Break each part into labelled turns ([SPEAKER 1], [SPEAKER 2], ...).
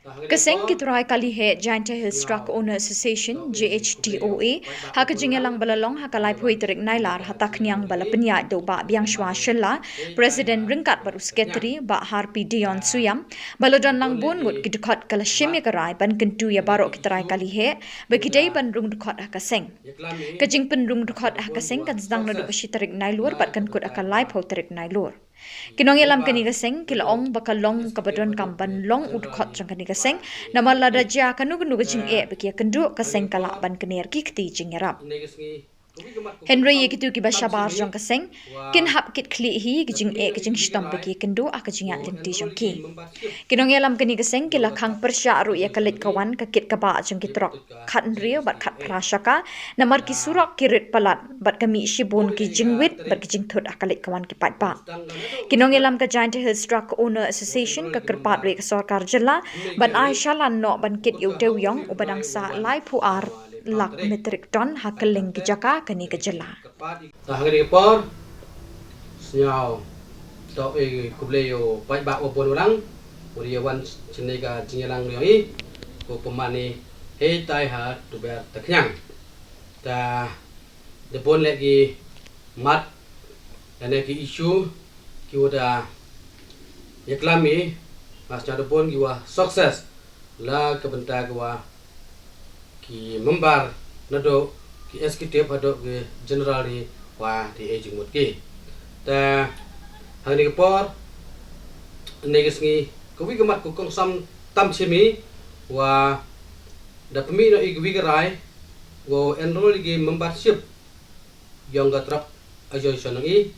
[SPEAKER 1] Kaseng kitrai kali he Giant Hills Truck Owner Association JHTOA haka jingelang balalong haka lai phui terik nailar hatak niang balapenya do ba biang shwa shella President ringkat baru sekretari ba Harpi Dion Suyam balodon lang bon ngut kidukot kala shimya karai ban kentu ya barok kitrai kali he bekidai ban rung dukot haka seng kajing pen rung dukot haka seng kan sedang nadu basi terik nailur bat kan kut akan lai pau terik nailur Kinong ilam kani gaseng kilaong bakalong kabadon kamban long udkot jang kani gaseng nama lada ja kanu kanu gajing bekia kendu kaseng kala ban kenir ki kti jingerap Henry yekitu ki bashabar jong kaseng kin hap kit kli hi gijing gijing shtam beki kendu akajing at linti jong ki kinong ilam kani gaseng kila khang persya aru ya kalit kawan ka kit kaba jong kitrok khat rio bat khat prashaka namar ki surok kirit palat bat kami shibun ki jingwit bat gijing thot akalit kawan ki pat pa Kinong ilam ka Giant Hills Truck Owner Association ka kerpat re ka sarkar jela ban Aishalan no ban kit yu teu yong ubadang sa lai puar lak metrik ton hakeling ki jaka kani ka jela.
[SPEAKER 2] Hari por senyau tok kubleo pai ba opon ulang uri wan chinega jingelang rioi ko pemani he tai ha tu ber taknyang ta depon lagi mat dan ki isu ki udah yaklami mas depon ki wa sukses la kebenta gua ki membar nado ki eksekutif hado ke general ni wa di ejing mut ki ta hari por negesngi ko wi gamat ko kong sam tam chimi wa da pemi no ig wi garai wo enroll gi membership yang gatrap ajo sonangi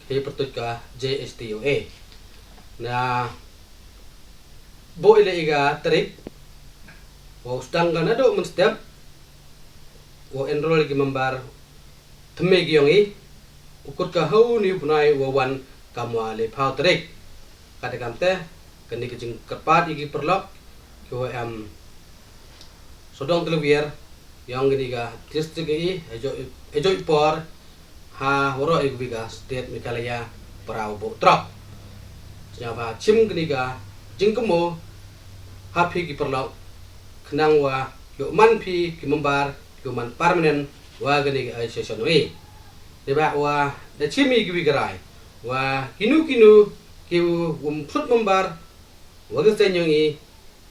[SPEAKER 2] he pertut ka JSTOA na bo ile iga trik wo stang kan ado mun step wo enroll gi member thme gi yongi ukut ka hau ni bunai wo wan kamwa le phau trik kata kamte kani kijing kerpat igi perlok ko sodong televier yang gini ga district i ejo ipor ha woro igi ga state mikalaya parau bo trok nyaba chim gini ga jingkemo happy gi perlok kenang wa yo man pi ki membar yo man permanent wa gani association we deba wa da chimi gi garai wa kinu ki put membar wa ga senyongi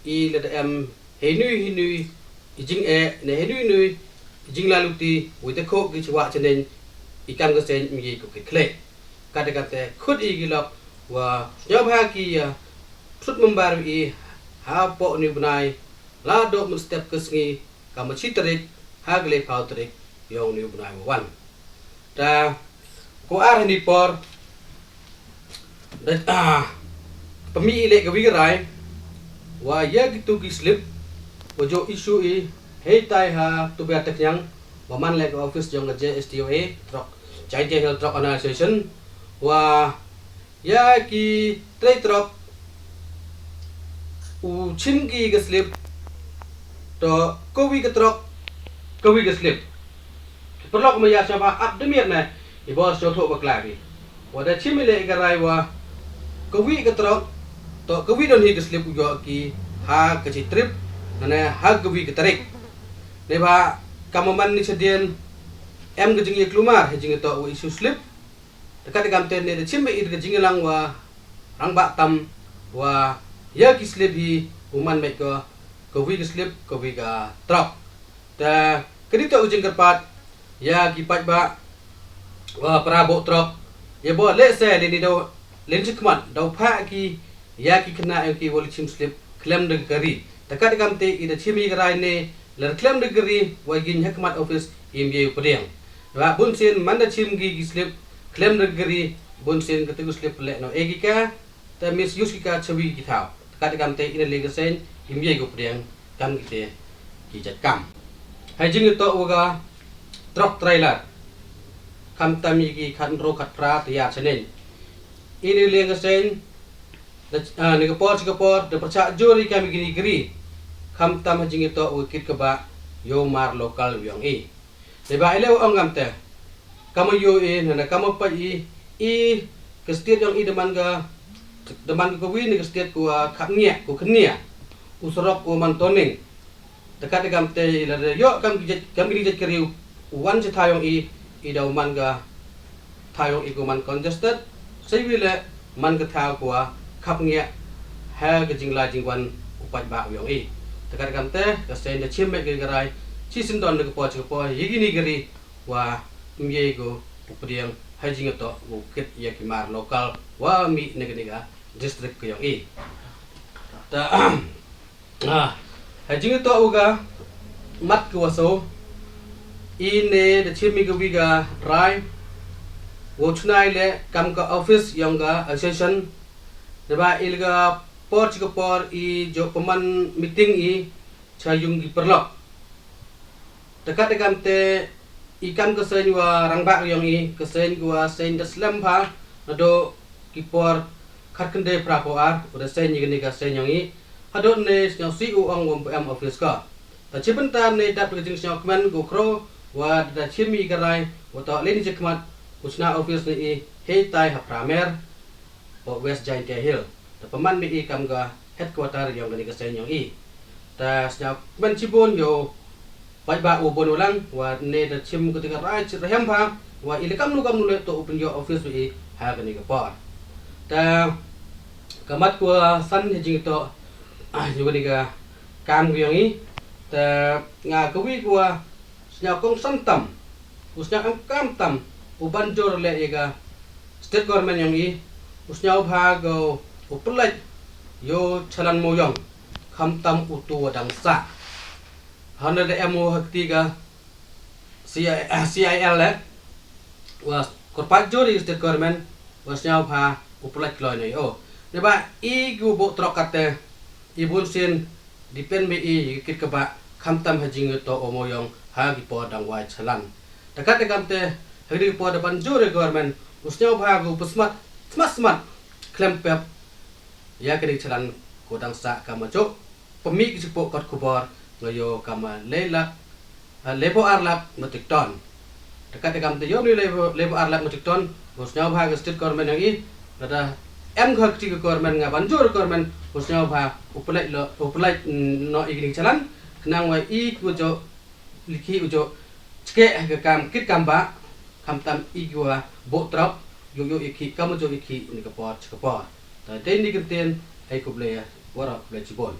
[SPEAKER 2] I le am henui jing ne henui jing laluti we te ko gi chwa chenen ikam ga sen mi ko kle kata kata khud I gi lok wa nyaba ki put membar I ha po ni bunai la do mun step kesngi kama chitrik hagle pautrik yong ni bunai wan ta ko ar ni por da pemi ile gawi rai wa ya gitu gi slip ojo isu I hei tai ha tu ba tak yang baman le office jong JSTOA trok Giant Hills Truck Owner Association wa ya ki tre trok u chimgi ga slip to kowi ke trok kowi ke slip perlok maya sama abdemir na ibo so tho baklabi wada chimile garai wa kowi ke trok to kowi don hi ke slip jo ki ha ke trip na ha kowi ke tarik ne ba kamaman ni sedien em ke jingi klumar he jingi to isu slip dekat kamten ne chimbe I ke jingi lang wa rang ba tam wa ya ki slip hi uman me ko kowi slip kowi ga truk ta kedito ujing kerpat ya kipat ba wa prabo truk ya bo le se le ni do len chikmat do pha ki ya ki kena ki wol chim slip claim de gari takat kamte ida chimi garai ne ler claim de gari wa gin hakmat office imye pudeng wa bunsin manda chim gi slip claim de gari bunsin ketu slip le no egika ta misuse ki ka chawi ki thao takat kamte ida le gasen imye go pudeng kam kite ki jat kam hai jing to uga truck trailer kam tami ki khan ro khat pra ya chenen ini le gasen ni Singapore de percha jori kami gini gri kam tam jing to ukit ke ba yo mar lokal yong I de ba ile ong ngam te kamu yo na kamu pa I ke state yang I deman ko wi ni ke state ko khak nia ko khnia usrok uman toning dekat kam te la yo kam gijat keriu wan se thayong i da uman ga thayong i kuman congested sei wile man ga tha kwa khap ngia ha ga jingla jingwan upat ba yong i dekat kam te ga sen da chim me ga rai chi sin don ga po yigi ni gari wa mye go upriang hajing to bukit yakimar lokal wa mi nega district ko yong i ta hajing to uga mat ko so ine da chimi go wiga rai wo chunai le kam ka office yong ga association deba ilga por i jo peman meeting i chayung gi perlok dekat dekam te ikan kesen wa rangbak yang i kesen gua sen deslam pa ado kipor khat kende prapoar udah sen ni ga sen yang i ado ne yang si uang wm office ka ta chibentan ne dap ke jing syok man go kro wa da chimi garai wa ta leni jekmat usna office ni i he tai ha pramer po west giant hill ta paman mi i kam ga headquarter yang ni ga sen yang i ta syok man chibon yo baik ba ubon ulang wa ne da chim ketika rai chirahem pa wa ilikam nu le to open your office wi ha ga ni ga pa ta kamat ko san jing to juga ni ga kam gi yangi ta nga ko wi ko snya kong santam usnya kam tam uban jor le ga state government yangi usnya bha go upulai yo chalan moyong kham tam utu wadang sa hana da emo haktiga CIL was korpat jori state government was nyau pha upulak loy nei o deba i gu bo trokate ibun sin depend me i kit ka ba khamtam hajing to omoyong ha gi po dang wai chalan takat gamte hadi po da ban jori government us nyau pha gu pusmat smart klem pep ya kini chalan ko dang sa ka ma jo pemi ki po kot kubor ngayo kama lepo arlap metik ton dekat dekam te yo ni lepo arlap metik ton bosnya bha state government yang i ada khak ti government nga banjur government bosnya bha upulai no igning chalan kenang wa i ku jo likhi ujo chke ga kam kit kam ba kam tam i gua bo trop yo ikhi kam jo ikhi ni ka por ta dei ni kenten ai ku ble wara ble chibon